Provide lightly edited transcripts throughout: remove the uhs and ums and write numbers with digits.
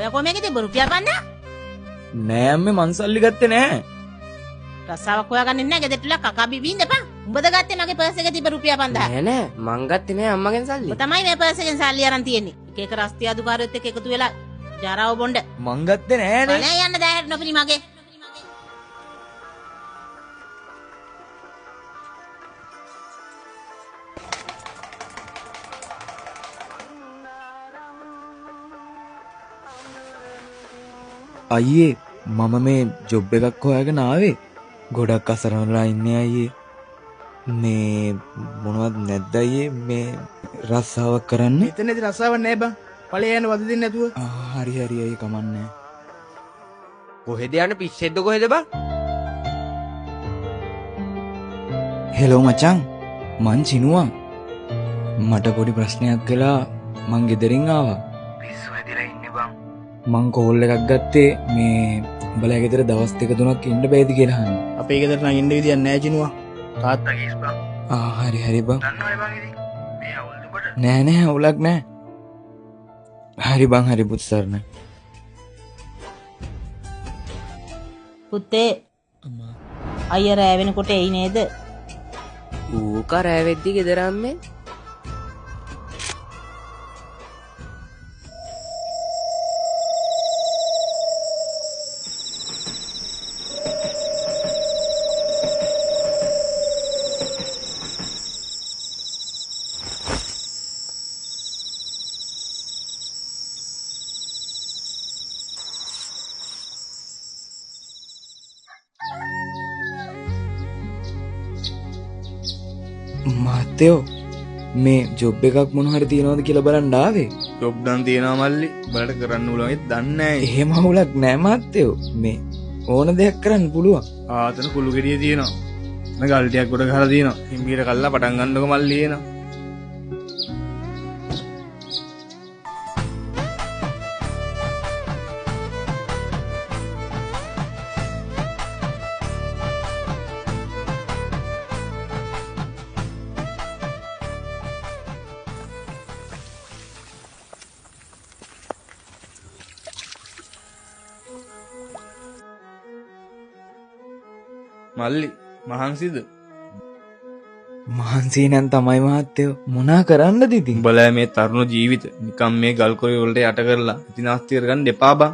ඔයා කොමේකද රුපියල් 5000? නෑ අම්මේ මං සල්ලි ගත්තේ නෑ. රස්සාවක් හොයාගන්න ඉන්නේ ගෙදරටලා කකා බිබින්න එපා. උඹද ගත්තේ මගේ පර්ස් එකේ තිබ්බ රුපියල් 5000. නෑ නෑ මං ගත්තේ නෑ අම්මගෙන් සල්ලි. ඔබ තමයි මේ පර්ස් එකෙන් සල්ලි අරන් තියෙන්නේ. එක එක රස්තිය අදුකාරයොත් එක්ක එකතු වෙලා ජරාව බොණ්ඩ. මං ගත්තේ නෑනේ. බලේ යන්න දැහැට නොපිනි මගේ. අයියේ මම මේ ජොබ් එකක් හොයාගෙන ආවේ. ගොඩක් අසරණලා ඉන්නේ අයියේ. මේ මොනවද නැද්ද අයියේ මේ රස්සාවක් කරන්න? එතනදී රස්සාවක් නෑ බං. ඵලේ යන වද දෙන්නේ නැතුව. හරි හරි අයියේ කමන්නේ. කොහෙද යන පිස්සෙද්ද කොහෙද බං? හෙලෝ මචං මං චිනුවා. මට පොඩි ප්‍රශ්නයක් වෙලා මං ගෙදරින් ආවා. පිස්සු හැදිලා ඉන්නේ බං. මං කෝල් එකක් ගත්තේ මේ උඹලා ගෙදර දවස් දෙක තුනක් ඉන්න බෑද කියලා අහන්න. අපේ ගෙදර නම් ඉන්න විදියක් නෑ චිනුවා. තාත්තා කීස් බං. හරි හරි බං. දන්නවනේ බං ඉතින්. මේ අවුල් දුකට. නෑ නෑ අවුලක් නෑ. හරි බං හරි පුත්සර්ණ. පුතේ අයියා රෑ වෙනකොට එයි නේද? ඌ කරෑ වෙද්දි ගෙදර අම්මේ. මහත්තයෝ මේ ජොබ් එකක් මොන හරි තියනවද කියලා බලන්න ආවේ. ජොබ් නම් තියනවා මල්ලි. බලට කරන්න උලගෙත් දන්නේ නෑ. එහෙම අවුලක් නෑ මහත්තයෝ. මේ ඕන දෙයක් කරන්න පුළුවන්. ආතන කුළු ගෙඩිය තියෙනවා. මම ගල්ටියක් ගොඩ ගහලා තියෙනවා. හිම්බීර කල්ලා පටන් ගන්නකො මල්ලි එනවා. මල්ලි මහන්සිද? මහන්සි නම් තමයි මහත්තයෝ. මොනා කරන්නද ඉතින්? උඹලා මේ තරුණ ජීවිත නිකම් මේ ගල් කොරේ වලට යට කරලා ඉතින් ආස්ති කරගන්න එපා බං.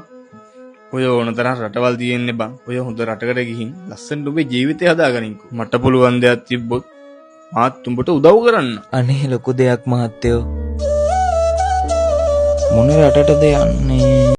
ඔය ඕන තරම් රටවල් තියෙන්නේ බං. ඔය හොඳ රටකට ගිහින් ලස්සනට ඔබේ ජීවිතය හදාගනින්කෝ. මට පුළුවන් දෙයක් තිබ්බොත් මාත් උඹට උදව් කරන්න. අනේ ලොකු දෙයක් මහත්තයෝ. මොන රටටද යන්නේ?